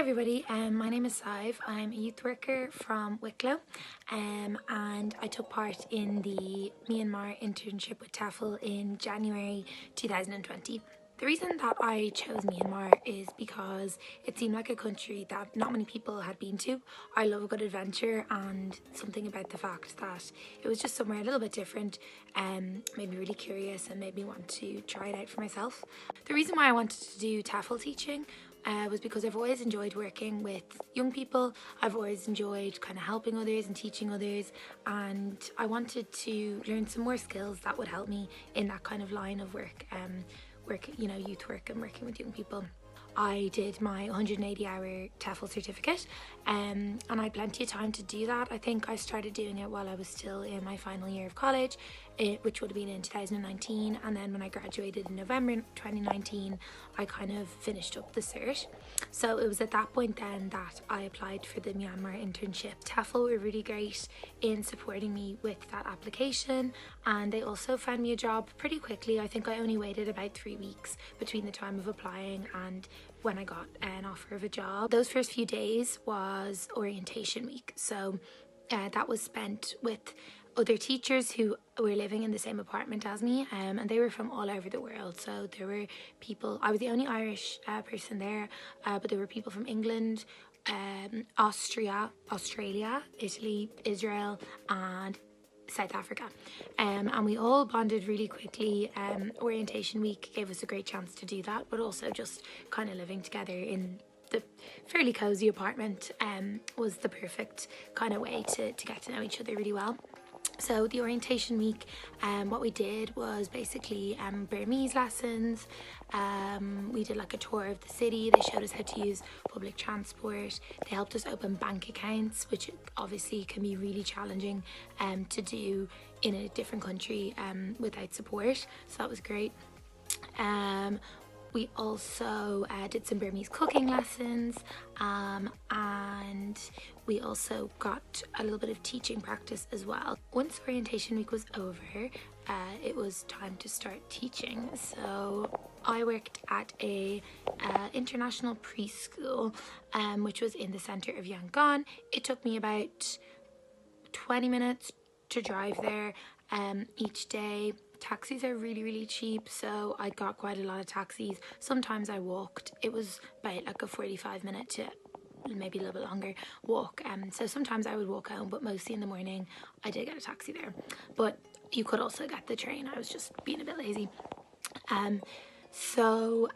everybody, my name is Sadhbh. I'm a youth worker from Wicklow and I took part in the Myanmar internship with TEFL in January 2020. The reason that I chose Myanmar is because it seemed like a country that not many people had been to. I love a good adventure, and something about the fact that it was just somewhere a little bit different made me really curious and made me want to try it out for myself. The reason why I wanted to do TEFL teaching was because I've always enjoyed working with young people. I've always enjoyed kind of helping others and teaching others, and I wanted to learn some more skills that would help me in that kind of line of work, youth work and working with young people. I did my 180-hour TEFL certificate and I had plenty of time to do that. I think I started doing it while I was still in my final year of college, which would have been in 2019, and then when I graduated in November 2019 I kind of finished up the cert. So it was at that point then that I applied for the Myanmar internship. TEFL were really great in supporting me with that application, and they also found me a job pretty quickly. I think I only waited about 3 weeks between the time of applying and when I got an offer of a job. Those first few days was orientation week, so that was spent with other teachers who were living in the same apartment as me, and they were from all over the world. So there were people, I was the only Irish person there, but there were people from England, Australia, Italy, Israel and South Africa, and we all bonded really quickly. Orientation week gave us a great chance to do that, but also just kind of living together in the fairly cozy apartment was the perfect kind of way to get to know each other really well. So the orientation week, what we did was basically Burmese lessons. We did like a tour of the city. They showed us how to use public transport. They helped us open bank accounts, which obviously can be really challenging to do in a different country without support. So that was great. We also did some Burmese cooking lessons, and we also got a little bit of teaching practice as well. Once orientation week was over, it was time to start teaching. So I worked at a international preschool, which was in the centre of Yangon. It took me about 20 minutes to drive there each day. Taxis are really cheap, so I got quite a lot of taxis. Sometimes I walked. It was about like a 45-minute to maybe a little bit longer walk, so sometimes I would walk home, but mostly in the morning I did get a taxi there. But you could also get the train. I was just being a bit lazy. So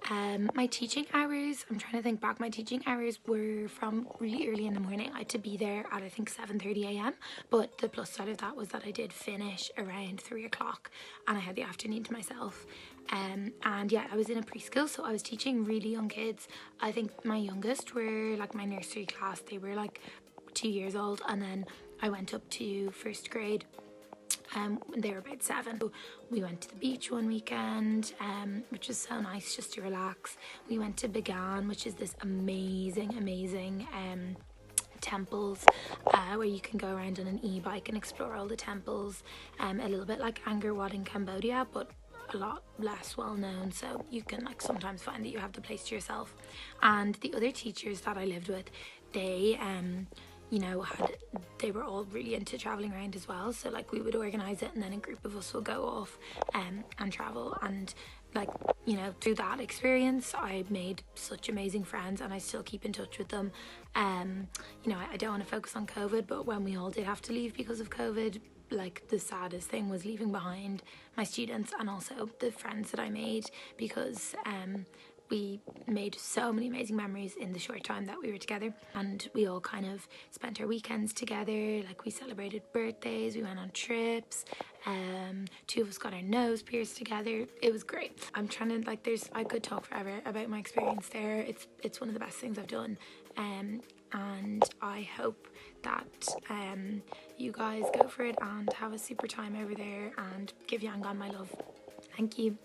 my teaching hours, I'm trying to think back, my teaching hours were from really early in the morning. I had to be there at I think 7:30 a.m, but the plus side of that was that I did finish around 3 o'clock and I had the afternoon to myself. And yeah, I was in a preschool, so I was teaching really young kids. I think my youngest were like my nursery class. They were like 2 years old, and then I went up to first grade. They were about 7. So we went to the beach one weekend, which was so nice just to relax. We went to Bagan, which is this amazing temples where you can go around on an e-bike and explore all the temples, a little bit like Angkor Wat in Cambodia, but a lot less well known, so you can like sometimes find that you have the place to yourself. And the other teachers that I lived with, they they were all really into traveling around as well. So like we would organize it and then a group of us will go off and travel, and like, through that experience I made such amazing friends and I still keep in touch with them. I don't want to focus on COVID, but when we all did have to leave because of COVID, like the saddest thing was leaving behind my students and also the friends that I made, because we made so many amazing memories in the short time that we were together, and we all kind of spent our weekends together. Like we celebrated birthdays, we went on trips, 2 of us got our nose pierced together. It was great. I'm trying to I could talk forever about my experience there. It's one of the best things I've done, and I hope that you guys go for it and have a super time over there and give Yangon my love. Thank you.